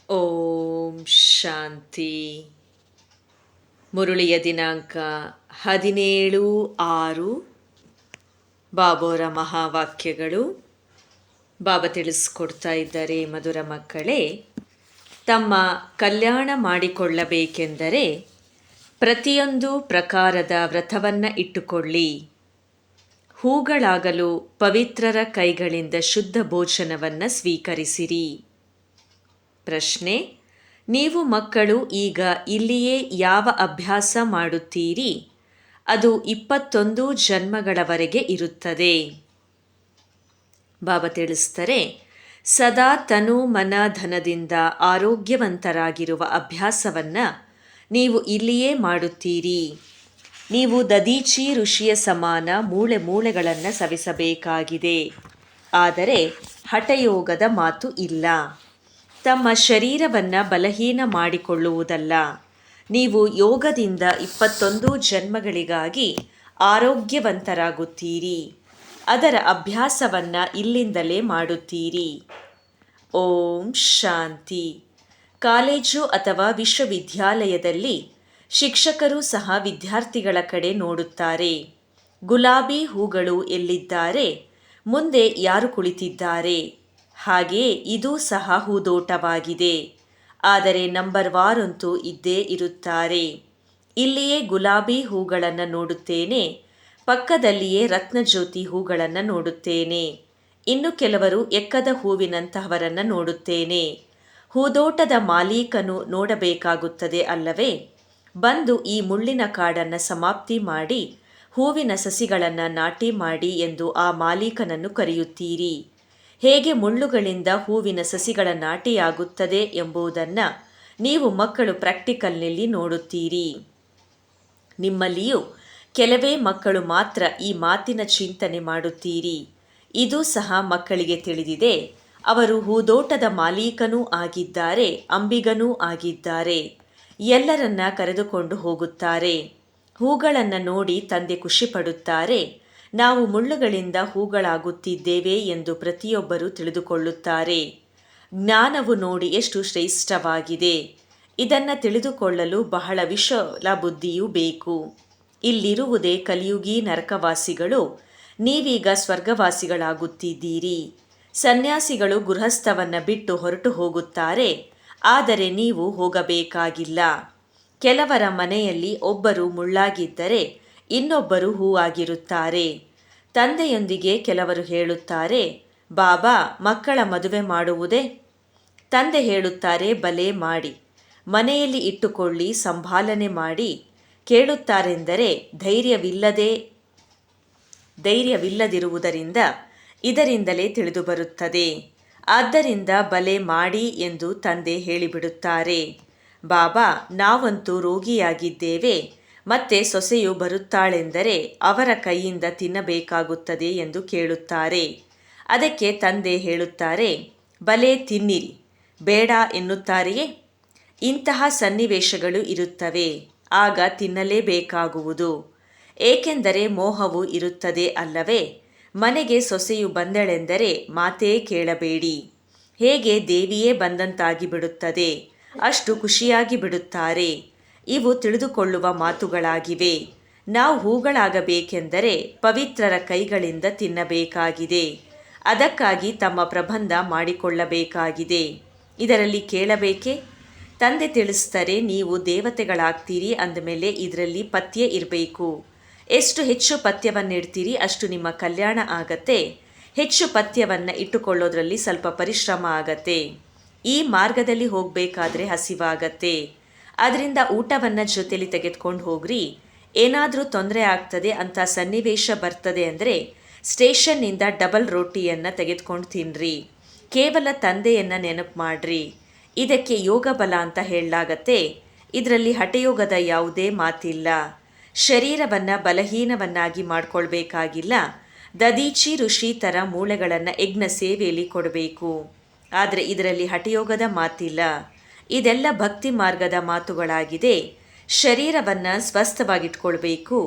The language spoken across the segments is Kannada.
ಓಂ ಶಾಂತಿ. ಮುರುಳಿಯ ದಿನಾಂಕ 17/6. ಬಾಬೋರ ಮಹಾವಾಕ್ಯಗಳು. ಬಾಬಾ ತಿಳಿಸ್ಕೊಡ್ತಾ ಇದ್ದಾರೆ, ಮಧುರ ಮಕ್ಕಳೇ, ತಮ್ಮ ಕಲ್ಯಾಣ ಮಾಡಿಕೊಳ್ಳಬೇಕೆಂದರೆ ಪ್ರತಿಯೊಂದು ಪ್ರಕಾರದ ವ್ರತವನ್ನು ಇಟ್ಟುಕೊಳ್ಳಿ. ಹೂಗಳಾಗಲು ಪವಿತ್ರರ ಕೈಗಳಿಂದ ಶುದ್ಧ ಭೋಜನವನ್ನು ಸ್ವೀಕರಿಸಿರಿ. ಪ್ರಶ್ನೆ: ನೀವು ಮಕ್ಕಳು ಈಗ ಇಲ್ಲಿಯೇ ಯಾವ ಅಭ್ಯಾಸ ಮಾಡುತ್ತೀರಿ ಅದು 21 ಜನ್ಮಗಳವರೆಗೆ ಇರುತ್ತದೆ. ಬಾಬಾ ತಿಳಿಸ್ತಾರೆ, ಸದಾ ತನು ಮನ ಧನದಿಂದ ಆರೋಗ್ಯವಂತರಾಗಿರುವ ಅಭ್ಯಾಸವನ್ನು ನೀವು ಇಲ್ಲಿಯೇ ಮಾಡುತ್ತೀರಿ. ನೀವು ದದೀಚಿ ಋಷಿಯ ಸಮಾನ ಮೂಳೆ ಮೂಳೆಗಳನ್ನು ಸವಿಸಬೇಕಾಗಿದೆ. ಆದರೆ ಹಠಯೋಗದ ಮಾತು ಇಲ್ಲ. ತಮ್ಮ ಶರೀರವನ್ನು ಬಲಹೀನ ಮಾಡಿಕೊಳ್ಳುವುದಲ್ಲ. ನೀವು ಯೋಗದಿಂದ 21 ಜನ್ಮಗಳಿಗಾಗಿ ಆರೋಗ್ಯವಂತರಾಗುತ್ತೀರಿ. ಅದರ ಅಭ್ಯಾಸವನ್ನು ಇಲ್ಲಿಂದಲೇ ಮಾಡುತ್ತೀರಿ. ಓಂ ಶಾಂತಿ. ಕಾಲೇಜು ಅಥವಾ ವಿಶ್ವವಿದ್ಯಾಲಯದಲ್ಲಿ ಶಿಕ್ಷಕರು ಸಹ ವಿದ್ಯಾರ್ಥಿಗಳ ಕಡೆ ನೋಡುತ್ತಾರೆ. ಗುಲಾಬಿ ಹೂಗಳು ಎಲ್ಲಿದ್ದಾರೆ, ಮುಂದೆ ಯಾರು ಕುಳಿತಿದ್ದಾರೆ. ಹಾಗೆಯೇ ಇದು ಸಹ ಹೂದೋಟವಾಗಿದೆ. ಆದರೆ ನಂಬರ್ ವಾರಂತೂ ಇದ್ದೇ ಇರುತ್ತಾರೆ. ಇಲ್ಲಿಯೇ ಗುಲಾಬಿ ಹೂಗಳನ್ನು ನೋಡುತ್ತೇನೆ, ಪಕ್ಕದಲ್ಲಿಯೇ ರತ್ನಜ್ಯೋತಿ ಹೂಗಳನ್ನು ನೋಡುತ್ತೇನೆ. ಇನ್ನು ಕೆಲವರು ಎಕ್ಕದ ಹೂವಿನಂತಹವರನ್ನು ನೋಡುತ್ತೇನೆ. ಹೂದೋಟದ ಮಾಲೀಕನು ನೋಡಬೇಕಾಗುತ್ತದೆ ಅಲ್ಲವೇ? ಬಂದು ಈ ಮುಳ್ಳಿನ ಕಾಡನ್ನು ಸಮಾಪ್ತಿ ಮಾಡಿ ಹೂವಿನ ಸಸಿಗಳನ್ನು ನಾಟಿ ಮಾಡಿ ಎಂದು ಆ ಮಾಲೀಕನನ್ನು ಕರೆಯುತ್ತೀರಿ. ಹೇಗೆ ಮುಳ್ಳುಗಳಿಂದ ಹೂವಿನ ಸಸಿಗಳ ನಾಟಿಯಾಗುತ್ತದೆ ಎಂಬುದನ್ನು ನೀವು ಮಕ್ಕಳು ಪ್ರಾಕ್ಟಿಕಲ್ನಲ್ಲಿ ನೋಡುತ್ತೀರಿ. ನಿಮ್ಮಲ್ಲಿಯೂ ಕೆಲವೇ ಮಕ್ಕಳು ಮಾತ್ರ ಈ ಮಾತಿನ ಚಿಂತನೆ ಮಾಡುತ್ತೀರಿ. ಇದು ಸಹ ಮಕ್ಕಳಿಗೆ ತಿಳಿದಿದೆ. ಅವರು ಹೂದೋಟದ ಮಾಲೀಕನೂ ಆಗಿದ್ದಾರೆ, ಅಂಬಿಗನೂ ಆಗಿದ್ದಾರೆ. ಎಲ್ಲರನ್ನ ಕರೆದುಕೊಂಡು ಹೋಗುತ್ತಾರೆ. ಹೂಗಳನ್ನು ನೋಡಿ ತಂದೆ ಖುಷಿಪಡುತ್ತಾರೆ. ನಾವು ಮುಳ್ಳುಗಳಿಂದ ಹೂಗಳಾಗುತ್ತಿದ್ದೇವೆ ಎಂದು ಪ್ರತಿಯೊಬ್ಬರೂ ತಿಳಿದುಕೊಳ್ಳುತ್ತಾರೆ. ಜ್ಞಾನವು ನೋಡಿ ಎಷ್ಟು ಶ್ರೇಷ್ಠವಾಗಿದೆ. ಇದನ್ನು ತಿಳಿದುಕೊಳ್ಳಲು ಬಹಳ ವಿಶಾಲ ಬುದ್ಧಿಯೂ ಬೇಕು. ಇಲ್ಲಿರುವುದೇ ಕಲಿಯುಗಿ ನರಕವಾಸಿಗಳು. ನೀವೀಗ ಸ್ವರ್ಗವಾಸಿಗಳಾಗುತ್ತಿದ್ದೀರಿ. ಸನ್ಯಾಸಿಗಳು ಗೃಹಸ್ಥವನ್ನು ಬಿಟ್ಟು ಹೊರಟು ಹೋಗುತ್ತಾರೆ, ಆದರೆ ನೀವು ಹೋಗಬೇಕಾಗಿಲ್ಲ. ಕೆಲವರ ಮನೆಯಲ್ಲಿ ಒಬ್ಬರು ಮುಳ್ಳಾಗಿದ್ದರೆ ಇನ್ನೊಬ್ಬರು ಹೂವಾಗಿರುತ್ತಾರೆ. ತಂದೆಯೊಂದಿಗೆ ಕೆಲವರು ಹೇಳುತ್ತಾರೆ, ಬಾಬಾ ಮಕ್ಕಳ ಮದುವೆ ಮಾಡುವುದೇ? ತಂದೆ ಹೇಳುತ್ತಾರೆ, ಬಲೆ ಮಾಡಿ, ಮನೆಯಲ್ಲಿ ಇಟ್ಟುಕೊಳ್ಳಿ, ಸಂಭಾಲನೆ ಮಾಡಿ. ಕೇಳುತ್ತಾರೆಂದರೆ ಧೈರ್ಯವಿಲ್ಲದಿರುವುದರಿಂದ ಇದರಿಂದಲೇ ತಿಳಿದುಬರುತ್ತದೆ. ಆದ್ದರಿಂದ ಬಲೆ ಮಾಡಿ ಎಂದು ತಂದೆ ಹೇಳಿಬಿಡುತ್ತಾರೆ. ಬಾಬಾ, ನಾವಂತೂ ರೋಗಿಯಾಗಿದ್ದೇವೆ, ಮತ್ತೆ ಸೊಸೆಯು ಬರುತ್ತಾಳೆಂದರೆ ಅವರ ಕೈಯಿಂದ ತಿನ್ನಬೇಕಾಗುತ್ತದೆ ಎಂದು ಕೇಳುತ್ತಾರೆ. ಅದಕ್ಕೆ ತಂದೆ ಹೇಳುತ್ತಾರೆ, ಬಲೆ ತಿನ್ನಿರಿ, ಬೇಡ ಎನ್ನುತ್ತಾರೆಯೇ? ಇಂತಹ ಸನ್ನಿವೇಶಗಳು ಇರುತ್ತವೆ. ಆಗ ತಿನ್ನಲೇಬೇಕಾಗುವುದು. ಏಕೆಂದರೆ ಮೋಹವು ಇರುತ್ತದೆ ಅಲ್ಲವೇ? ಮನೆಗೆ ಸೊಸೆಯು ಬಂದಳೆಂದರೆ ಮಾತೇ ಕೇಳಬೇಡಿ. ಹೇಗೆ ದೇವಿಯೇ ಬಂದಂತಾಗಿ ಬಿಡುತ್ತದೆ, ಅಷ್ಟು ಖುಷಿಯಾಗಿ ಬಿಡುತ್ತಾರೆ. ಇವು ತಿಳಿದುಕೊಳ್ಳುವ ಮಾತುಗಳಾಗಿವೆ. ನಾವು ಹೂಗಳಾಗಬೇಕೆಂದರೆ ಪವಿತ್ರರ ಕೈಗಳಿಂದ ತಿನ್ನಬೇಕಾಗಿದೆ. ಅದಕ್ಕಾಗಿ ತಮ್ಮ ಪ್ರಬಂಧ ಮಾಡಿಕೊಳ್ಳಬೇಕಾಗಿದೆ. ಇದರಲ್ಲಿ ಕೇಳಬೇಕೆ? ತಂದೆ ತಿಳಿಸ್ತಾರೆ, ನೀವು ದೇವತೆಗಳಾಗ್ತೀರಿ ಅಂದಮೇಲೆ ಇದರಲ್ಲಿ ಪಥ್ಯ ಇರಬೇಕು. ಎಷ್ಟು ಹೆಚ್ಚು ಪಥ್ಯವನ್ನಿಡ್ತೀರಿ ಅಷ್ಟು ನಿಮ್ಮ ಕಲ್ಯಾಣ ಆಗತ್ತೆ. ಹೆಚ್ಚು ಪಥ್ಯವನ್ನು ಇಟ್ಟುಕೊಳ್ಳೋದ್ರಲ್ಲಿ ಸ್ವಲ್ಪ ಪರಿಶ್ರಮ ಆಗತ್ತೆ. ಈ ಮಾರ್ಗದಲ್ಲಿ ಹೋಗಬೇಕಾದ್ರೆ ಹಸಿವಾಗತ್ತೆ. ಅದರಿಂದ ಊಟವನ್ನು ಜೊತೆಲಿ ತೆಗೆದುಕೊಂಡು ಹೋಗ್ರಿ. ಏನಾದರೂ ತೊಂದರೆ ಆಗ್ತದೆ ಅಂತ ಸನ್ನಿವೇಶ ಬರ್ತದೆ ಅಂದರೆ ಸ್ಟೇಷನ್ನಿಂದ ಡಬಲ್ ರೋಟಿಯನ್ನು ತೆಗೆದುಕೊಂಡು ತಿನ್ನಿರಿ. ಕೇವಲ ತಂದೆಯನ್ನು ನೆನಪು ಮಾಡ್ರಿ. ಇದಕ್ಕೆ ಯೋಗ ಬಲ ಅಂತ ಹೇಳಲಾಗತ್ತೆ. ಇದರಲ್ಲಿ ಹಠಯೋಗದ ಯಾವುದೇ ಮಾತಿಲ್ಲ. ಶರೀರವನ್ನು ಬಲಹೀನವನ್ನಾಗಿ ಮಾಡ್ಕೊಳ್ಬೇಕಾಗಿಲ್ಲ. ದದೀಚಿ ಋಷಿ ಥರ ಮೂಳೆಗಳನ್ನು ಯಜ್ಞ ಸೇವೆಯಲ್ಲಿ ಕೊಡಬೇಕು. ಆದರೆ ಇದರಲ್ಲಿ ಹಠಯೋಗದ ಮಾತಿಲ್ಲ. ಇದೆಲ್ಲ ಭಕ್ತಿ ಮಾರ್ಗದ ಮಾತುಗಳಾಗಿದೆ. ಶರೀರವನ್ನು ಸ್ವಸ್ಥವಾಗಿಟ್ಕೊಳ್ಬೇಕು.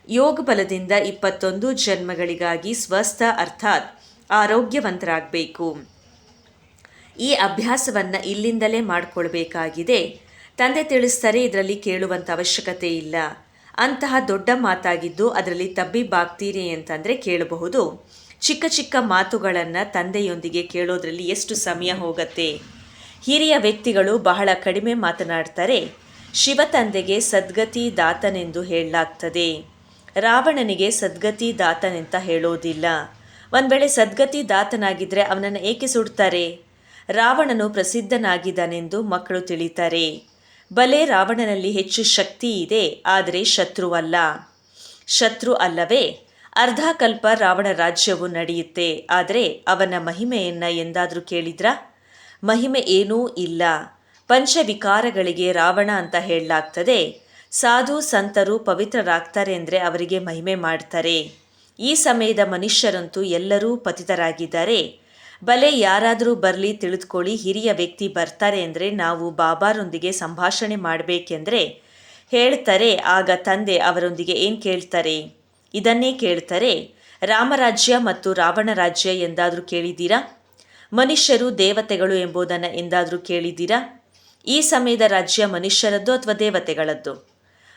ಯೋಗ ಬಲದಿಂದ 21 ಜನ್ಮಗಳಿಗಾಗಿ ಸ್ವಸ್ಥ ಅರ್ಥಾತ್ ಆರೋಗ್ಯವಂತರಾಗಬೇಕು. ಈ ಅಭ್ಯಾಸವನ್ನು ಇಲ್ಲಿಂದಲೇ ಮಾಡಿಕೊಳ್ಬೇಕಾಗಿದೆ. ತಂದೆ ತಿಳಿಸ್ತಾರೆ, ಇದರಲ್ಲಿ ಕೇಳುವಂಥ ಅವಶ್ಯಕತೆ ಇಲ್ಲ. ಅಂತಹ ದೊಡ್ಡ ಮಾತಾಗಿದ್ದು ಅದರಲ್ಲಿ ತಬ್ಬಿಬ್ಬಾಗ್ತೀರಿ ಅಂತಂದರೆ ಕೇಳಬಹುದು. ಚಿಕ್ಕ ಚಿಕ್ಕ ಮಾತುಗಳನ್ನು ತಂದೆಯೊಂದಿಗೆ ಕೇಳೋದ್ರಲ್ಲಿ ಎಷ್ಟು ಸಮಯ ಹೋಗುತ್ತೆ. ಹಿರಿಯ ವ್ಯಕ್ತಿಗಳು ಬಹಳ ಕಡಿಮೆ ಮಾತನಾಡ್ತಾರೆ. ಶಿವ ತಂದೆಗೆ ಸದ್ಗತಿ ದಾತನೆಂದು ಹೇಳಲಾಗ್ತದೆ, ರಾವಣನಿಗೆ ಸದ್ಗತಿ ದಾತನೆಂತ ಹೇಳೋದಿಲ್ಲ. ಒಂದು ವೇಳೆ ಸದ್ಗತಿ ದಾತನಾಗಿದ್ದರೆ ಅವನನ್ನು ಏಕೆ ಸುಡ್ತಾರೆ? ರಾವಣನು ಪ್ರಸಿದ್ಧನಾಗಿದ್ದಾನೆಂದು ಮಕ್ಕಳು ತಿಳಿತಾರೆ. ಬಲೆ ರಾವಣನಲ್ಲಿ ಹೆಚ್ಚು ಶಕ್ತಿ ಇದೆ, ಆದರೆ ಶತ್ರುವಲ್ಲ. ಶತ್ರು ಅಲ್ಲವೇ? ಅರ್ಧ ಕಲ್ಪ ರಾವಣ ರಾಜ್ಯವು ನಡೆಯುತ್ತೆ, ಆದರೆ ಅವನ ಮಹಿಮೆಯನ್ನು ಎಂದಾದರೂ ಕೇಳಿದ್ರಾ? ಮಹಿಮೆ ಏನೂ ಇಲ್ಲ. ಪಂಚವಿಕಾರಗಳಿಗೆ ರಾವಣ ಅಂತ ಹೇಳಲಾಗ್ತದೆ. ಸಾಧು ಸಂತರು ಪವಿತ್ರರಾಗ್ತಾರೆ ಅಂದರೆ ಅವರಿಗೆ ಮಹಿಮೆ ಮಾಡ್ತಾರೆ. ಈ ಸಮಯದ ಮನುಷ್ಯರಂತೂ ಎಲ್ಲರೂ ಪತಿತರಾಗಿದ್ದಾರೆ. ಬಲೆ ಯಾರಾದರೂ ಬರಲಿ ತಿಳಿದುಕೊಳ್ಳಿ, ಹಿರಿಯ ವ್ಯಕ್ತಿ ಬರ್ತಾರೆ ಅಂದರೆ ನಾವು ಬಾಬಾರೊಂದಿಗೆ ಸಂಭಾಷಣೆ ಮಾಡಬೇಕೆಂದರೆ ಹೇಳ್ತಾರೆ. ಆಗ ತಂದೆ ಅವರೊಂದಿಗೆ ಏನು ಕೇಳ್ತಾರೆ? ಇದನ್ನೇ ಕೇಳ್ತಾರೆ. ರಾಮರಾಜ್ಯ ಮತ್ತು ರಾವಣ ರಾಜ್ಯ ಎಂದಾದರೂ ಕೇಳಿದ್ದೀರಾ? ಮನುಷ್ಯರು ದೇವತೆಗಳು ಎಂಬುದನ್ನು ಎಂದಾದರೂ ಕೇಳಿದ್ದೀರಾ? ಈ ಸಮಯದ ರಾಜ್ಯ ಮನುಷ್ಯರದ್ದು ಅಥವಾ ದೇವತೆಗಳದ್ದು?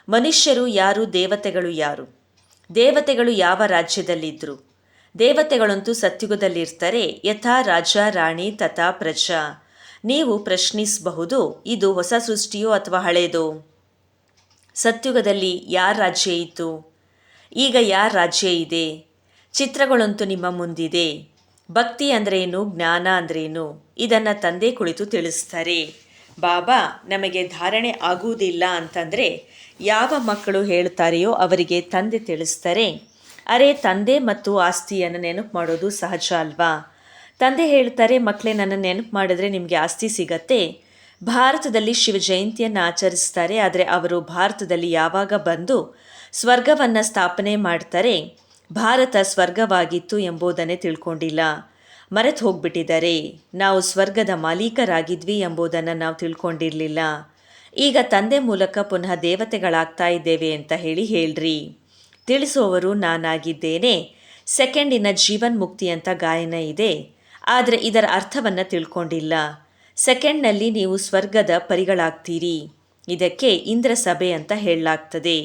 ಮನುಷ್ಯರು ಯಾರು, ದೇವತೆಗಳು ಯಾರು? ದೇವತೆಗಳು ಯಾವ ರಾಜ್ಯದಲ್ಲಿದ್ದರು? ದೇವತೆಗಳಂತೂ ಸತ್ಯುಗದಲ್ಲಿರ್ತಾರೆ. ಯಥಾ ರಾಜ ರಾಣಿ ತಥಾ ಪ್ರಜಾ. ನೀವು ಪ್ರಶ್ನಿಸಬಹುದು, ಇದು ಹೊಸ ಸೃಷ್ಟಿಯೋ ಅಥವಾ ಹಳೇದೋ? ಸತ್ಯುಗದಲ್ಲಿ ಯಾರ ರಾಜ್ಯ ಇತ್ತು? ಈಗ ಯಾರ ರಾಜ್ಯ ಇದೆ? ಚಿತ್ರಗಳಂತೂ ನಿಮ್ಮ ಮುಂದಿದೆ. ಭಕ್ತಿ ಅಂದ್ರೇನು, ಜ್ಞಾನ ಅಂದ್ರೇನು, ಇದನ್ನು ತಂದೆ ಕುಳಿತು ತಿಳಿಸ್ತಾರೆ. ಬಾಬಾ ನಮಗೆ ಧಾರಣೆ ಆಗುವುದಿಲ್ಲ ಅಂತಂದರೆ ಯಾವ ಮಕ್ಕಳು ಹೇಳ್ತಾರೆಯೋ ಅವರಿಗೆ ತಂದೆ ತಿಳಿಸ್ತಾರೆ, ಅರೆ ತಂದೆ ಮತ್ತು ಆಸ್ತಿಯನ್ನು ನೆನಪು ಮಾಡೋದು ಸಹಜ ಅಲ್ವಾ? ತಂದೆ ಹೇಳ್ತಾರೆ, ಮಕ್ಕಳೇ ನನ್ನ ನೆನಪು ಮಾಡಿದ್ರೆ ನಿಮಗೆ ಆಸ್ತಿ ಸಿಗತ್ತೆ. ಭಾರತದಲ್ಲಿ ಶಿವ ಜಯಂತಿಯನ್ನು ಆಚರಿಸ್ತಾರೆ, ಆದರೆ ಅವರು ಭಾರತದಲ್ಲಿ ಯಾವಾಗ ಬಂದು ಸ್ವರ್ಗವನ್ನು ಸ್ಥಾಪನೆ ಮಾಡ್ತಾರೆ, ಭಾರತ ಸ್ವರ್ಗವಾಗಿತ್ತು ಎಂಬುದನ್ನೇ ತಿಳ್ಕೊಂಡಿಲ್ಲ, ಮರೆತು ಹೋಗ್ಬಿಟ್ಟಿದ್ದಾರೆ. ನಾವು ಸ್ವರ್ಗದ ಮಾಲೀಕರಾಗಿದ್ವಿ ಎಂಬುದನ್ನು ನಾವು ತಿಳ್ಕೊಂಡಿರಲಿಲ್ಲ. ಈಗ ತಂದೆ ಮೂಲಕ ಪುನಃ ದೇವತೆಗಳಾಗ್ತಾ ಇದ್ದೇವೆ ಅಂತ ಹೇಳ್ರಿ. ತಿಳಿಸುವವರು ನಾನಾಗಿದ್ದೇನೆ. ಸೆಕೆಂಡಿನ ಜೀವನ್ ಮುಕ್ತಿ ಅಂತ ಗಾಯನ ಇದೆ, ಆದರೆ ಇದರ ಅರ್ಥವನ್ನು ತಿಳ್ಕೊಂಡಿಲ್ಲ. ಸೆಕೆಂಡ್ನಲ್ಲಿ ನೀವು ಸ್ವರ್ಗದ ಪರಿಗಳಾಗ್ತೀರಿ. ಇದಕ್ಕೆ ಇಂದ್ರ ಸಭೆ ಅಂತ ಹೇಳಲಾಗ್ತದೆ.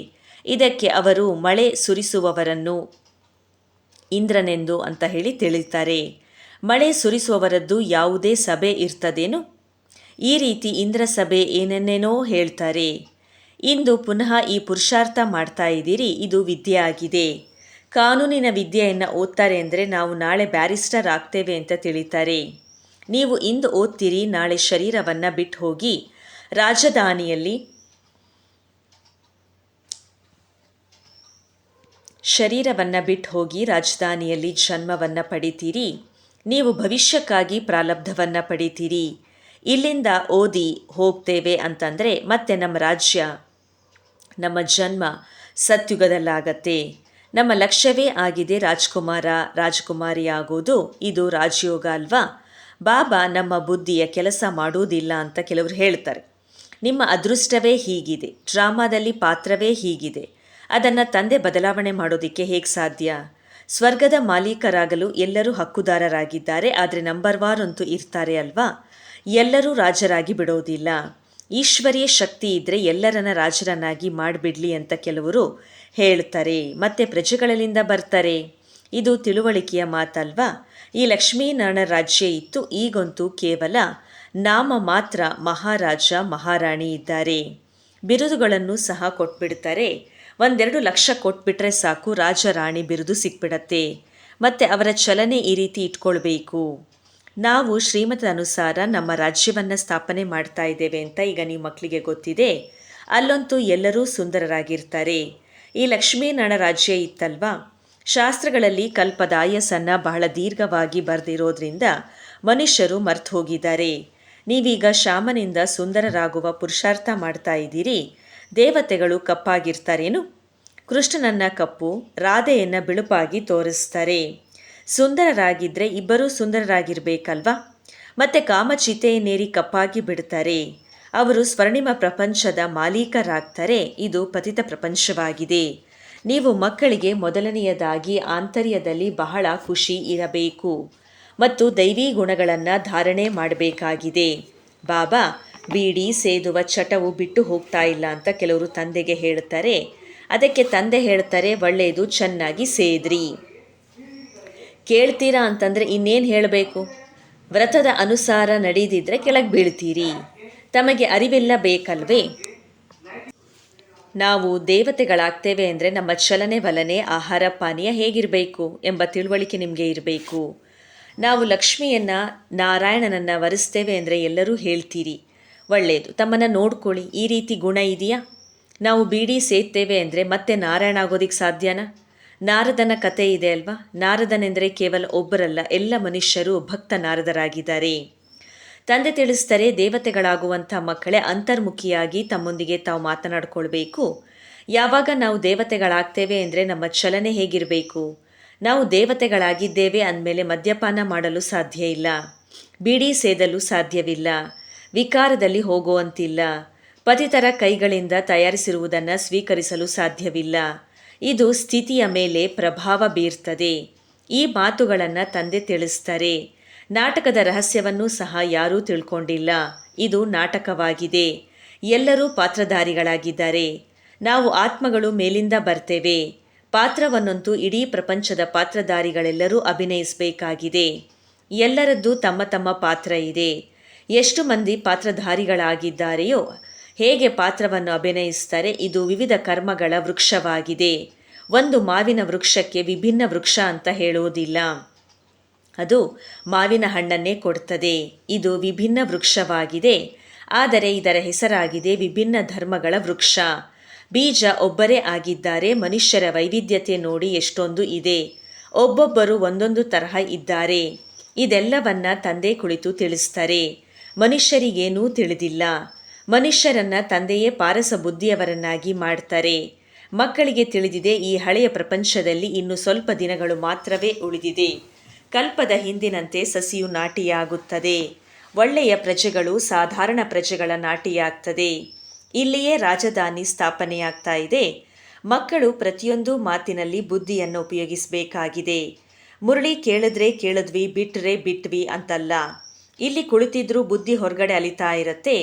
ಇದಕ್ಕೆ ಅವರು ಮಳೆ ಸುರಿಸುವವರನ್ನು ಇಂದ್ರನೆಂದು ಅಂತ ಹೇಳಿ ತಿಳಿತಾರೆ. ಮಳೆ ಸುರಿಸುವವರದ್ದು ಯಾವುದೇ ಸಭೆ ಇರ್ತದೇನು? ಈ ರೀತಿ ಇಂದ್ರ ಸಭೆ ಏನೇನೇನೋ ಹೇಳ್ತಾರೆ. ಇಂದು ಪುನಃ ಈ ಪುರುಷಾರ್ಥ ಮಾಡ್ತಾ ಇದ್ದೀರಿ, ಇದು ವಿದ್ಯೆ ಆಗಿದೆ. ಕಾನೂನಿನ ವಿದ್ಯೆಯನ್ನು ಓದ್ತಾರೆ ಅಂದರೆ ನಾವು ನಾಳೆ ಬ್ಯಾರಿಸ್ಟರ್ ಆಗ್ತೇವೆ ಅಂತ ತಿಳಿತಾರೆ. ನೀವು ಇಂದು ಓದ್ತೀರಿ, ನಾಳೆ ಶರೀರವನ್ನು ಬಿಟ್ಟು ಹೋಗಿ ರಾಜಧಾನಿಯಲ್ಲಿ ಜನ್ಮವನ್ನು ಪಡಿತೀರಿ. ನೀವು ಭವಿಷ್ಯಕ್ಕಾಗಿ ಪ್ರಾರಬ್ಧವನ್ನು ಪಡಿತೀರಿ. ಇಲ್ಲಿಂದ ಓದಿ ಹೋಗ್ತೇವೆ ಅಂತಂದರೆ ಮತ್ತೆ ನಮ್ಮ ರಾಜ್ಯ, ನಮ್ಮ ಜನ್ಮ ಸತ್ಯುಗದಲ್ಲಾಗತ್ತೆ. ನಮ್ಮ ಲಕ್ಷ್ಯವೇ ಆಗಿದೆ ರಾಜ್ಕುಮಾರ ರಾಜಕುಮಾರಿ ಆಗೋದು. ಇದು ರಾಜಯೋಗ ಅಲ್ವಾ? ಬಾಬಾ ನಮ್ಮ ಬುದ್ಧಿಯ ಕೆಲಸ ಮಾಡುವುದಿಲ್ಲ ಅಂತ ಕೆಲವರು ಹೇಳ್ತಾರೆ. ನಿಮ್ಮ ಅದೃಷ್ಟವೇ ಹೀಗಿದೆ, ಡ್ರಾಮಾದಲ್ಲಿ ಪಾತ್ರವೇ ಹೀಗಿದೆ, ಅದನ್ನು ತಂದೆ ಬದಲಾವಣೆ ಮಾಡೋದಕ್ಕೆ ಹೇಗೆ ಸಾಧ್ಯ? ಸ್ವರ್ಗದ ಮಾಲೀಕರಾಗಲು ಎಲ್ಲರೂ ಹಕ್ಕುದಾರರಾಗಿದ್ದಾರೆ, ಆದರೆ ನಂಬರ್ ವಾರ್ ಅಂತೂ ಇರ್ತಾರೆ ಅಲ್ವಾ? ಎಲ್ಲರೂ ರಾಜರಾಗಿ ಬಿಡೋದಿಲ್ಲ. ಈಶ್ವರೀಯ ಶಕ್ತಿ ಇದ್ದರೆ ಎಲ್ಲರನ್ನ ರಾಜರನ್ನಾಗಿ ಮಾಡಿಬಿಡಲಿ ಅಂತ ಕೆಲವರು ಹೇಳ್ತಾರೆ. ಮತ್ತೆ ಪ್ರಜೆಗಳಿಂದ ಬರ್ತಾರೆ. ಇದು ತಿಳುವಳಿಕೆಯ ಮಾತಲ್ವಾ? ಈ ಲಕ್ಷ್ಮೀನಾರಾಯಣ ರಾಜ್ಯ ಇತ್ತು, ಈಗಂತೂ ಕೇವಲ ನಾಮ ಮಾತ್ರ ಮಹಾರಾಜ ಮಹಾರಾಣಿ ಇದ್ದಾರೆ. ಬಿರುದುಗಳನ್ನು ಸಹ ಕೊಟ್ಬಿಡ್ತಾರೆ. 1-2 ಲಕ್ಷ ಕೊಟ್ಬಿಟ್ರೆ ಸಾಕು, ರಾಜ ರಾಣಿ ಬಿರುದು ಸಿಕ್ಬಿಡತ್ತೆ. ಮತ್ತು ಅವರ ಚಲನೆ ಈ ರೀತಿ ಇಟ್ಕೊಳ್ಬೇಕು. ನಾವು ಶ್ರೀಮತದ ಅನುಸಾರ ನಮ್ಮ ರಾಜ್ಯವನ್ನು ಸ್ಥಾಪನೆ ಮಾಡ್ತಾ ಇದ್ದೇವೆ ಅಂತ ಈಗ ನೀವು ಮಕ್ಕಳಿಗೆ ಗೊತ್ತಿದೆ. ಅಲ್ಲಂತೂ ಎಲ್ಲರೂ ಸುಂದರರಾಗಿರ್ತಾರೆ. ಈ ಲಕ್ಷ್ಮೀನಾರಾಯಣ ರಾಜ್ಯ ಇತ್ತಲ್ವಾ? ಶಾಸ್ತ್ರಗಳಲ್ಲಿ ಕಲ್ಪದಾಯಸನ್ನು ಬಹಳ ದೀರ್ಘವಾಗಿ ಬರೆದಿರೋದ್ರಿಂದ ಮನುಷ್ಯರು ಮರ್ತು ಹೋಗಿದ್ದಾರೆ. ನೀವೀಗ ಶ್ಯಾಮನಿಂದ ಸುಂದರರಾಗುವ ಪುರುಷಾರ್ಥ ಮಾಡ್ತಾ ಇದ್ದೀರಿ. ದೇವತೆಗಳು ಕಪ್ಪಾಗಿರ್ತಾರೇನು? ಕೃಷ್ಣನನ್ನ ಕಪ್ಪು, ರಾಧೆಯನ್ನು ಬಿಳುಪಾಗಿ ತೋರಿಸ್ತಾರೆ. ಸುಂದರರಾಗಿದ್ದರೆ ಇಬ್ಬರೂ ಸುಂದರರಾಗಿರ್ಬೇಕಲ್ವಾ? ಮತ್ತೆ ಕಾಮಚಿತೆಯನ್ನೇರಿ ಕಪ್ಪಾಗಿ ಬಿಡ್ತಾರೆ. ಅವರು ಸ್ವರ್ಣಿಮ ಪ್ರಪಂಚದ ಮಾಲೀಕರಾಗ್ತಾರೆ. ಇದು ಪತಿತ ಪ್ರಪಂಚವಾಗಿದೆ. ನೀವು ಮಕ್ಕಳಿಗೆ ಮೊದಲನೆಯದಾಗಿ ಆಂತರ್ಯದಲ್ಲಿ ಬಹಳ ಖುಷಿ ಇರಬೇಕು. ಮತ್ತು ದೈವಿ ಗುಣಗಳನ್ನು ಧಾರಣೆ ಮಾಡಬೇಕಾಗಿದೆ. ಬಾಬಾ ಬೀಡಿ ಸೇದುವ ಚಟವು ಬಿಟ್ಟು ಹೋಗ್ತಾ ಇಲ್ಲ ಅಂತ ಕೆಲವರು ತಂದೆಗೆ ಹೇಳ್ತಾರೆ. ಅದಕ್ಕೆ ತಂದೆ ಹೇಳ್ತಾರೆ, ಒಳ್ಳೆಯದು, ಚೆನ್ನಾಗಿ ಸೇದ್ರಿ. ಕೇಳ್ತೀರಾ ಅಂತಂದರೆ ಇನ್ನೇನು ಹೇಳಬೇಕು? ವ್ರತದ ಅನುಸಾರ ನಡೆದಿದ್ರೆ ಕೆಳಗೆ ಬೀಳ್ತೀರಿ. ತಮಗೆ ಅರಿವಿಲ್ಲ ಬೇಕಲ್ವೇ? ನಾವು ದೇವತೆಗಳಾಗ್ತೇವೆ ಅಂದರೆ ನಮ್ಮ ಚಲನೆ ವಲನೆ ಆಹಾರ ಪಾನೀಯ ಹೇಗಿರಬೇಕು ಎಂಬ ತಿಳುವಳಿಕೆ ನಿಮಗೆ ಇರಬೇಕು. ನಾವು ಲಕ್ಷ್ಮಿಯನ್ನು ನಾರಾಯಣನನ್ನು ವರಿಸ್ತೇವೆ ಅಂದರೆ ಎಲ್ಲರೂ ಹೇಳ್ತೀರಿ, ಒಳ್ಳೆಯದು, ತಮ್ಮನ್ನು ನೋಡ್ಕೊಳ್ಳಿ, ಈ ರೀತಿ ಗುಣ ಇದೆಯಾ? ನಾವು ಬೀಡಿ ಸೇರ್ತೇವೆ ಅಂದರೆ ಮತ್ತೆ ನಾರಾಯಣ ಆಗೋದಿಕ್ಕೆ ಸಾಧ್ಯನಾ? ನಾರದನ ಕತೆ ಇದೆ ಅಲ್ವಾ? ನಾರದನೆಂದರೆ ಕೇವಲ ಒಬ್ಬರಲ್ಲ, ಎಲ್ಲ ಮನುಷ್ಯರು ಭಕ್ತ ನಾರದರಾಗಿದ್ದಾರೆ. ತಂದೆ ತಿಳಿಸ್ತಾರೆ, ದೇವತೆಗಳಾಗುವಂಥ ಮಕ್ಕಳೇ ಅಂತರ್ಮುಖಿಯಾಗಿ ತಮ್ಮೊಂದಿಗೆ ತಾವು ಮಾತನಾಡ್ಕೊಳ್ಬೇಕು. ಯಾವಾಗ ನಾವು ದೇವತೆಗಳಾಗ್ತೇವೆ ಅಂದರೆ ನಮ್ಮ ಚಲನೆ ಹೇಗಿರಬೇಕು? ನಾವು ದೇವತೆಗಳಾಗಿದ್ದೇವೆ ಅಂದಮೇಲೆ ಮದ್ಯಪಾನ ಮಾಡಲು ಸಾಧ್ಯ ಇಲ್ಲ, ಬೀಡಿ ಸೇದಲು ಸಾಧ್ಯವಿಲ್ಲ, ವಿಕಾರದಲ್ಲಿ ಹೋಗುವಂತಿಲ್ಲ, ಪತಿತರ ಕೈಗಳಿಂದ ತಯಾರಿಸಿರುವುದನ್ನು ಸ್ವೀಕರಿಸಲು ಸಾಧ್ಯವಿಲ್ಲ. ಇದು ಸ್ಥಿತಿಯ ಮೇಲೆ ಪ್ರಭಾವ ಬೀರ್ತದೆ. ಈ ಮಾತುಗಳನ್ನು ತಂದೆ ತಿಳಿಸ್ತಾರೆ. ನಾಟಕದ ರಹಸ್ಯವನ್ನು ಸಹ ಯಾರೂ ತಿಳ್ಕೊಂಡಿಲ್ಲ. ಇದು ನಾಟಕವಾಗಿದೆ. ಎಲ್ಲರೂ ಪಾತ್ರಧಾರಿಗಳಾಗಿದ್ದಾರೆ. ನಾವು ಆತ್ಮಗಳು ಮೇಲಿಂದ ಬರ್ತೇವೆ. ಪಾತ್ರವನ್ನಂತೂ ಇಡೀ ಪ್ರಪಂಚದ ಪಾತ್ರಧಾರಿಗಳೆಲ್ಲರೂ ಅಭಿನಯಿಸಬೇಕಾಗಿದೆ. ಎಲ್ಲರದ್ದು ತಮ್ಮ ತಮ್ಮ ಪಾತ್ರ ಇದೆ. ಎಷ್ಟು ಮಂದಿ ಪಾತ್ರಧಾರಿಗಳಾಗಿದ್ದಾರೆಯೋ ಹೇಗೆ ಪಾತ್ರವನ್ನು ಅಭಿನಯಿಸ್ತಾರೆ. ಇದು ವಿವಿಧ ಕರ್ಮಗಳ ವೃಕ್ಷವಾಗಿದೆ. ಒಂದು ಮಾವಿನ ವೃಕ್ಷಕ್ಕೆ ವಿಭಿನ್ನ ವೃಕ್ಷ ಅಂತ ಹೇಳುವುದಿಲ್ಲ, ಅದು ಮಾವಿನ ಹಣ್ಣನ್ನೇ ಕೊಡ್ತದೆ. ಇದು ವಿಭಿನ್ನ ವೃಕ್ಷವಾಗಿದೆ, ಆದರೆ ಇದರ ಹೆಸರಾಗಿದೆ ವಿಭಿನ್ನ ಧರ್ಮಗಳ ವೃಕ್ಷ. ಬೀಜ ಒಬ್ಬರೇ ಆಗಿದ್ದಾರೆ. ಮನುಷ್ಯರ ವೈವಿಧ್ಯತೆ ನೋಡಿ ಎಷ್ಟೊಂದು ಇದೆ. ಒಬ್ಬೊಬ್ಬರು ಒಂದೊಂದು ತರಹ ಇದ್ದಾರೆ. ಇದೆಲ್ಲವನ್ನ ತಂದೆ ಕುಳಿತು ತಿಳಿಸ್ತಾರೆ. ಮನುಷ್ಯರಿಗೇನೂ ತಿಳಿದಿಲ್ಲ. ಮನುಷ್ಯರನ್ನ ತಂದೆಯೇ ಪಾರಸ ಬುದ್ಧಿಯವರನ್ನಾಗಿ ಮಾಡ್ತಾರೆ. ಮಕ್ಕಳಿಗೆ ತಿಳಿದಿದೆ, ಈ ಹಳೆಯ ಪ್ರಪಂಚದಲ್ಲಿ ಇನ್ನು ಸ್ವಲ್ಪ ದಿನಗಳು ಮಾತ್ರವೇ ಉಳಿದಿದೆ. ಕಲ್ಪದ ಹಿಂದಿನಂತೆ ಸಸಿಯು ನಾಟಿಯಾಗುತ್ತದೆ. ಒಳ್ಳೆಯ ಪ್ರಜೆಗಳು ಸಾಧಾರಣ ಪ್ರಜೆಗಳ ನಾಟಿಯಾಗ್ತದೆ. ಇಲ್ಲಿಯೇ ರಾಜಧಾನಿ ಸ್ಥಾಪನೆಯಾಗ್ತಾ ಇದೆ. ಮಕ್ಕಳು ಪ್ರತಿಯೊಂದು ಮಾತಿನಲ್ಲಿ ಬುದ್ಧಿಯನ್ನು ಉಪಯೋಗಿಸಬೇಕಾಗಿದೆ. ಮುರಳಿ ಕೇಳಿದ್ರೆ ಕೇಳಿದ್ವಿ, ಬಿಟ್ಟರೆ ಬಿಟ್ವಿ ಅಂತಲ್ಲ. ಇಲ್ಲಿ ಕುಳಿತಿದ್ರೂ ಬುದ್ಧಿ ಹೊರಗಡೆ ಅಲಿತಾ ಇರುತ್ತೆ.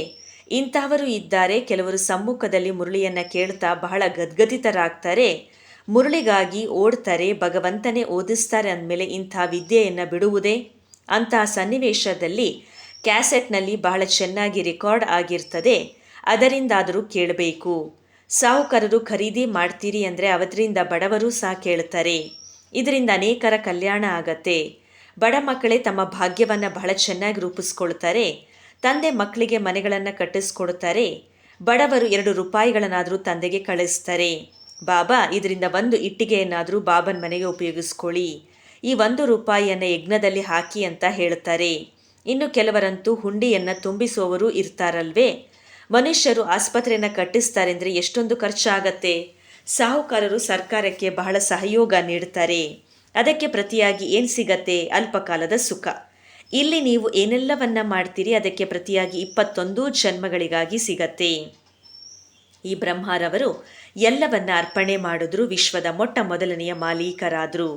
ಇಂತಹವರು ಇದ್ದಾರೆ. ಕೆಲವರು ಸಮ್ಮುಖದಲ್ಲಿ ಮುರಳಿಯನ್ನು ಕೇಳ್ತಾ ಬಹಳ ಗದ್ಗದಿತರಾಗ್ತಾರೆ. ಮುರಳಿಗಾಗಿ ಓಡ್ತಾರೆ. ಭಗವಂತನೇ ಓದಿಸ್ತಾರೆ ಅಂದಮೇಲೆ ಇಂಥ ವಿದ್ಯೆಯನ್ನು ಬಿಡುವುದೇ? ಅಂತಹ ಸನ್ನಿವೇಶದಲ್ಲಿ ಕ್ಯಾಸೆಟ್ನಲ್ಲಿ ಬಹಳ ಚೆನ್ನಾಗಿ ರೆಕಾರ್ಡ್ ಆಗಿರ್ತದೆ, ಅದರಿಂದಾದರೂ ಕೇಳಬೇಕು. ಸಾಹುಕಾರರು ಖರೀದಿ ಮಾಡ್ತೀರಿ ಅಂದರೆ ಅವರಿಂದ ಬಡವರು ಸಹ ಕೇಳ್ತಾರೆ. ಇದರಿಂದ ಅನೇಕರ ಕಲ್ಯಾಣ ಆಗತ್ತೆ. ಬಡ ಮಕ್ಕಳೇ ತಮ್ಮ ಭಾಗ್ಯವನ್ನು ಬಹಳ ಚೆನ್ನಾಗಿ ರೂಪಿಸ್ಕೊಳ್ತಾರೆ. ತಂದೆ ಮಕ್ಕಳಿಗೆ ಮನೆಗಳನ್ನು ಕಟ್ಟಿಸ್ಕೊಡ್ತಾರೆ. ಬಡವರು 2 ರೂಪಾಯಿಗಳನ್ನಾದರೂ ತಂದೆಗೆ ಕಳಿಸ್ತಾರೆ. ಬಾಬಾ, ಇದರಿಂದ 1 ಇಟ್ಟಿಗೆಯನ್ನಾದರೂ ಬಾಬನ ಮನೆಗೆ ಉಪಯೋಗಿಸ್ಕೊಳ್ಳಿ, ಈ 1 ರೂಪಾಯಿಯನ್ನು ಯಜ್ಞದಲ್ಲಿ ಹಾಕಿ ಅಂತ ಹೇಳ್ತಾರೆ. ಇನ್ನು ಕೆಲವರಂತೂ ಹುಂಡಿಯನ್ನು ತುಂಬಿಸುವವರು ಇರ್ತಾರಲ್ವೇ? ಮನುಷ್ಯರು ಆಸ್ಪತ್ರೆಯನ್ನು ಕಟ್ಟಿಸ್ತಾರೆ ಅಂದರೆ ಎಷ್ಟೊಂದು ಖರ್ಚಾಗತ್ತೆ. ಸಾಹುಕಾರರು ಸರ್ಕಾರಕ್ಕೆ ಬಹಳ ಸಹಯೋಗ ನೀಡ್ತಾರೆ. ಅದಕ್ಕೆ ಪ್ರತಿಯಾಗಿ ಏನು ಸಿಗತ್ತೆ? ಅಲ್ಪಕಾಲದ ಸುಖ. ಇಲ್ಲಿ ನೀವು ಏನೆಲ್ಲವನ್ನ ಮಾಡ್ತೀರಿ ಅದಕ್ಕೆ ಪ್ರತಿಯಾಗಿ 21 ಜನ್ಮಗಳಿಗಾಗಿ ಸಿಗತ್ತೆ. ಈ ಬ್ರಹ್ಮರವರು ಎಲ್ಲವನ್ನ ಅರ್ಪಣೆ ಮಾಡಿದ್ರು. ವಿಶ್ವದ ಮೊಟ್ಟ ಮೊದಲನೆಯ ಮಾಲೀಕರಾದರು.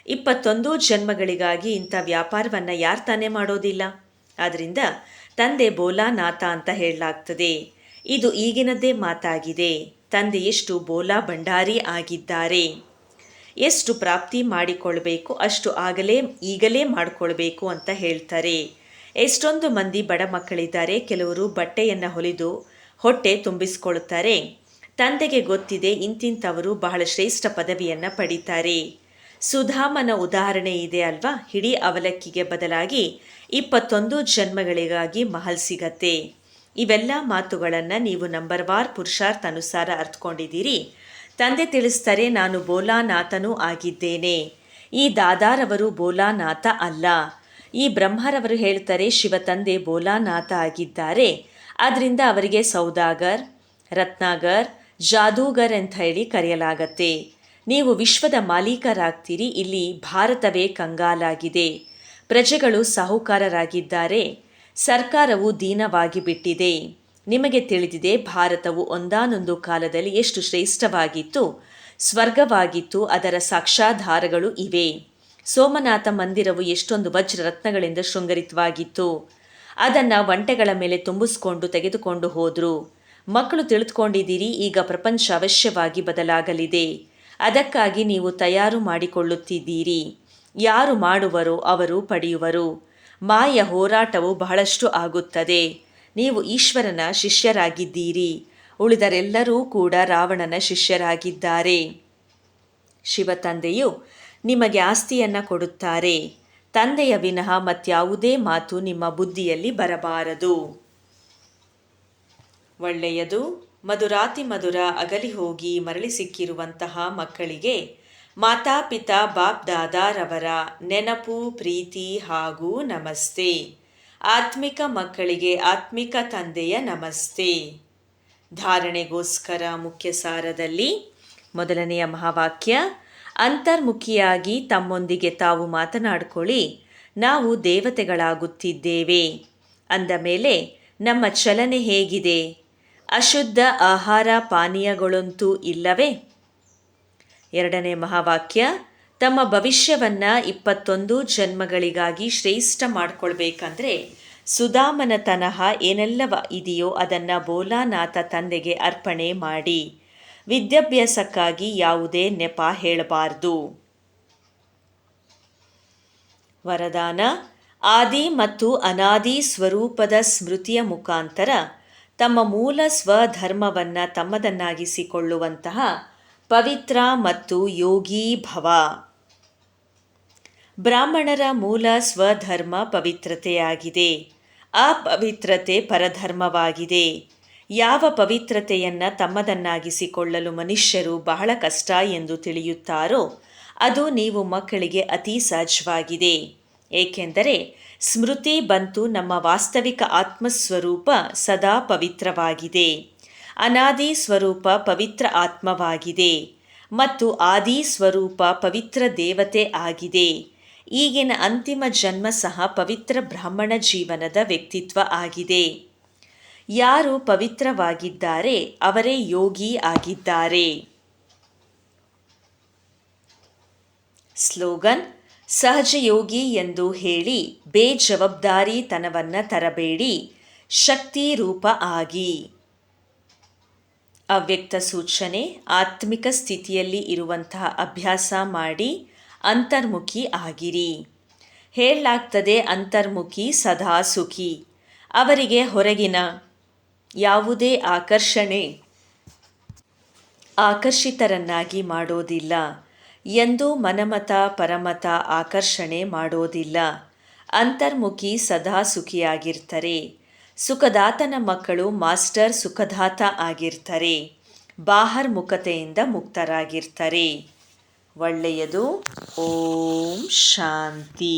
21 ಜನ್ಮಗಳಿಗಾಗಿ ಇಂಥ ವ್ಯಾಪಾರವನ್ನು ಯಾರು ತಾನೇ ಮಾಡೋದಿಲ್ಲ? ಆದ್ದರಿಂದ ತಂದೆ ಬೋಲಾನಾಥ ಅಂತ ಹೇಳಲಾಗ್ತದೆ. ಇದು ಈಗಿನದ್ದೇ ಮಾತಾಗಿದೆ. ತಂದೆ ಎಷ್ಟು ಬೋಲಾ ಭಂಡಾರಿ ಆಗಿದ್ದಾರೆ. ಎಷ್ಟು ಪ್ರಾಪ್ತಿ ಮಾಡಿಕೊಳ್ಬೇಕು ಅಷ್ಟು ಈಗಲೇ ಮಾಡಿಕೊಳ್ಬೇಕು ಅಂತ ಹೇಳ್ತಾರೆ. ಎಷ್ಟೊಂದು ಮಂದಿ ಬಡ ಮಕ್ಕಳಿದ್ದಾರೆ. ಕೆಲವರು ಬಟ್ಟೆಯನ್ನು ಹೊಲಿದು ಹೊಟ್ಟೆ ತುಂಬಿಸ್ಕೊಳ್ತಾರೆ. ತಂದೆಗೆ ಗೊತ್ತಿದೆ ಇಂತಿಂಥವರು ಬಹಳ ಶ್ರೇಷ್ಠ ಪದವಿಯನ್ನು ಪಡೀತಾರೆ. ಸುಧಾಮನ ಉದಾಹರಣೆ ಇದೆ ಅಲ್ವಾ? ಇಡೀ ಅವಲಕ್ಕಿಗೆ ಬದಲಾಗಿ 21 ಜನ್ಮಗಳಿಗಾಗಿ ಮಹಲ್ ಸಿಗತ್ತೆ. ಇವೆಲ್ಲ ಮಾತುಗಳನ್ನು ನೀವು ನಂಬರ್ವಾರ್ ಪುರುಷಾರ್ಥ ಅನುಸಾರ ಅರ್ಥಕೊಂಡಿದ್ದೀರಿ. ತಂದೆ ತಿಳಿಸ್ತಾರೆ, ನಾನು ಬೋಲಾನಾಥನೂ ಆಗಿದ್ದೇನೆ. ಈ ದಾದಾರವರು ಬೋಲಾನಾಥ ಅಲ್ಲ. ಈ ಬ್ರಹ್ಮರವರು ಹೇಳ್ತಾರೆ ಶಿವ ತಂದೆ ಬೋಲಾನಾಥ ಆಗಿದ್ದಾರೆ. ಆದ್ದರಿಂದ ಅವರಿಗೆ ಸೌದಾಗರ್, ರತ್ನಾಗರ್, ಜಾದೂಗರ್ ಅಂತ ಹೇಳಿ ಕರೆಯಲಾಗತ್ತೆ. ನೀವು ವಿಶ್ವದ ಮಾಲೀಕರಾಗ್ತೀರಿ. ಇಲ್ಲಿ ಭಾರತವೇ ಕಂಗಾಲಾಗಿದೆ. ಪ್ರಜೆಗಳು ಸಾಹುಕಾರರಾಗಿದ್ದಾರೆ. ಸರ್ಕಾರವು ದೀನವಾಗಿ ಬಿಟ್ಟಿದೆ. ನಿಮಗೆ ತಿಳಿದಿದೆ ಭಾರತವು ಒಂದಾನೊಂದು ಕಾಲದಲ್ಲಿ ಎಷ್ಟು ಶ್ರೇಷ್ಠವಾಗಿತ್ತು, ಸ್ವರ್ಗವಾಗಿತ್ತು. ಅದರ ಸಾಕ್ಷಾಧಾರಗಳು ಇವೆ. ಸೋಮನಾಥ ಮಂದಿರವು ಎಷ್ಟೊಂದು ವಜ್ರ ರತ್ನಗಳಿಂದ ಶೃಂಗರಿತವಾಗಿತ್ತು. ಅದನ್ನು ಒಂಟೆಗಳ ಮೇಲೆ ತುಂಬಿಸ್ಕೊಂಡು ತೆಗೆದುಕೊಂಡು ಹೋದರು. ಮಕ್ಕಳು ತಿಳಿದುಕೊಂಡಿದ್ದೀರಿ, ಈಗ ಪ್ರಪಂಚ ಅವಶ್ಯವಾಗಿ ಬದಲಾಗಲಿದೆ. ಅದಕ್ಕಾಗಿ ನೀವು ತಯಾರು ಮಾಡಿಕೊಳ್ಳುತ್ತಿದ್ದೀರಿ. ಯಾರು ಮಾಡುವರೋ ಅವರು ಪಡೆಯುವರು. ಮಾಯ ಹೋರಾಟವು ಬಹಳಷ್ಟು ಆಗುತ್ತದೆ. ನೀವು ಈಶ್ವರನ ಶಿಷ್ಯರಾಗಿದ್ದೀರಿ. ಉಳಿದರೆಲ್ಲರೂ ಕೂಡ ರಾವಣನ ಶಿಷ್ಯರಾಗಿದ್ದಾರೆ. ಶಿವ ತಂದೆಯು ನಿಮಗೆ ಆಸ್ತಿಯನ್ನು ಕೊಡುತ್ತಾರೆ. ತಂದೆಯ ವಿನಃ ಮತ್ಯಾವುದೇ ಮಾತು ನಿಮ್ಮ ಬುದ್ಧಿಯಲ್ಲಿ ಬರಬಾರದು. ಒಳ್ಳೆಯದು. ಮಧುರಾತಿ ಮಧುರ ಅಗಲಿ ಹೋಗಿ ಮರಳಿ ಸಿಕ್ಕಿರುವಂತಹ ಮಕ್ಕಳಿಗೆ ಮಾತಾಪಿತಾ ಬಾಪ್ ದಾದಾರವರ ನೆನಪು, ಪ್ರೀತಿ ಹಾಗೂ ನಮಸ್ತೆ. ಆತ್ಮಿಕ ಮಕ್ಕಳಿಗೆ ಆತ್ಮಿಕ ತಂದೆಯ ನಮಸ್ತೆ. ಧಾರಣೆಗೋಸ್ಕರ ಮುಖ್ಯ ಸಾರದಲ್ಲಿ ಮೊದಲನೆಯ ಮಹಾವಾಕ್ಯ, ಅಂತರ್ಮುಖಿಯಾಗಿ ತಮ್ಮೊಂದಿಗೆ ತಾವು ಮಾತನಾಡಿಕೊಳ್ಳಿ. ನಾವು ದೇವತೆಗಳಾಗುತ್ತಿದ್ದೇವೆ ಅಂದ ಮೇಲೆ ನಮ್ಮ ಚಲನೆ ಹೇಗಿದೆ? ಅಶುದ್ಧ ಆಹಾರ ಪಾನೀಯಗಳಂತೂ ಇಲ್ಲವೇ? ಎರಡನೇ ಮಹಾವಾಕ್ಯ, ತಮ್ಮ ಭವಿಷ್ಯವನ್ನು 21 ಜನ್ಮಗಳಿಗಾಗಿ ಶ್ರೇಷ್ಠ ಮಾಡಿಕೊಳ್ಬೇಕಂದ್ರೆ ಸುಧಾಮನ ತನಹ ಏನೆಲ್ಲವ ಇದೆಯೋ ಅದನ್ನು ಬೋಲಾನಾಥ ತಂದೆಗೆ ಅರ್ಪಣೆ ಮಾಡಿ. ವಿದ್ಯಾಭ್ಯಾಸಕ್ಕಾಗಿ ಯಾವುದೇ ನೆಪ ಹೇಳಬಾರ್ದು. ವರದಾನ, ಆದಿ ಮತ್ತು ಅನಾದಿ ಸ್ವರೂಪದ ಸ್ಮೃತಿಯ ಮುಖಾಂತರ ತಮ್ಮ ಮೂಲ ಸ್ವಧರ್ಮವನ್ನು ತಮ್ಮದನ್ನಾಗಿಸಿಕೊಳ್ಳುವಂತಹ ಪವಿತ್ರ ಮತ್ತು ಯೋಗಿ ಭವ. ಬ್ರಾಹ್ಮಣರ ಮೂಲ ಸ್ವಧರ್ಮ ಪವಿತ್ರತೆಯಾಗಿದೆ. ಅಪವಿತ್ರತೆ ಪರಧರ್ಮವಾಗಿದೆ. ಯಾವ ಪವಿತ್ರತೆಯನ್ನು ತಮ್ಮದನ್ನಾಗಿಸಿಕೊಳ್ಳಲು ಮನುಷ್ಯರು ಬಹಳ ಕಷ್ಟ ಎಂದು ತಿಳಿಯುತ್ತಾರೋ ಅದು ನೀವು ಮಕ್ಕಳಿಗೆ ಅತಿ ಸಹಜವಾಗಿದೆ. ಏಕೆಂದರೆ ಸ್ಮೃತಿ ಬಂತು, ನಮ್ಮ ವಾಸ್ತವಿಕ ಆತ್ಮಸ್ವರೂಪ ಸದಾ ಪವಿತ್ರವಾಗಿದೆ. ಅನಾದಿ ಸ್ವರೂಪ ಪವಿತ್ರ ಆತ್ಮವಾಗಿದೆ ಮತ್ತು ಆದಿ ಸ್ವರೂಪ ಪವಿತ್ರ ದೇವತೆ ಆಗಿದೆ. ಈಗಿನ ಅಂತಿಮ ಜನ್ಮ ಸಹ ಪವಿತ್ರ ಬ್ರಾಹ್ಮಣ ಜೀವನದ ವ್ಯಕ್ತಿತ್ವ ಆಗಿದೆ. ಯಾರು ಪವಿತ್ರವಾಗಿದ್ದಾರೆ ಅವರೇ ಯೋಗಿ ಆಗಿದ್ದಾರೆ. ಸ್ಲೋಗನ್, ಸಹಜ ಯೋಗಿ ಎಂದು ಹೇಳಿ ಬೇಜವಾಬ್ದಾರಿತನವನ್ನು ತರಬೇಡಿ, ಶಕ್ತಿ ರೂಪ ಆಗಿ. ಅವ್ಯಕ್ತ ಸೂಚನೆ, ಆತ್ಮಿಕ ಸ್ಥಿತಿಯಲ್ಲಿ ಇರುವಂತಹ ಅಭ್ಯಾಸ ಮಾಡಿ ಅಂತರ್ಮುಖಿ ಆಗಿರಿ. ಹೇಳಲಾಗ್ತದೆ, ಅಂತರ್ಮುಖಿ ಸದಾ ಸುಖಿ. ಅವರಿಗೆ ಹೊರಗಿನ ಯಾವುದೇ ಆಕರ್ಷಿತರನ್ನಾಗಿ ಮಾಡೋದಿಲ್ಲ. ಎಂದೂ ಮನಮತ ಪರಮತ ಆಕರ್ಷಣೆ ಮಾಡೋದಿಲ್ಲ. ಅಂತರ್ಮುಖಿ ಸದಾ ಸುಖಿಯಾಗಿರ್ತಾರೆ. ಸುಖದಾತನ ಮಕ್ಕಳು ಮಾಸ್ಟರ್ ಸುಖದಾತ ಆಗಿರ್ತಾರೆ. ಬಾಹರ್ಮುಖತೆಯಿಂದ ಮುಕ್ತರಾಗಿರ್ತಾರೆ. ಒಳ್ಳೆಯದು. ಓಂ ಶಾಂತಿ.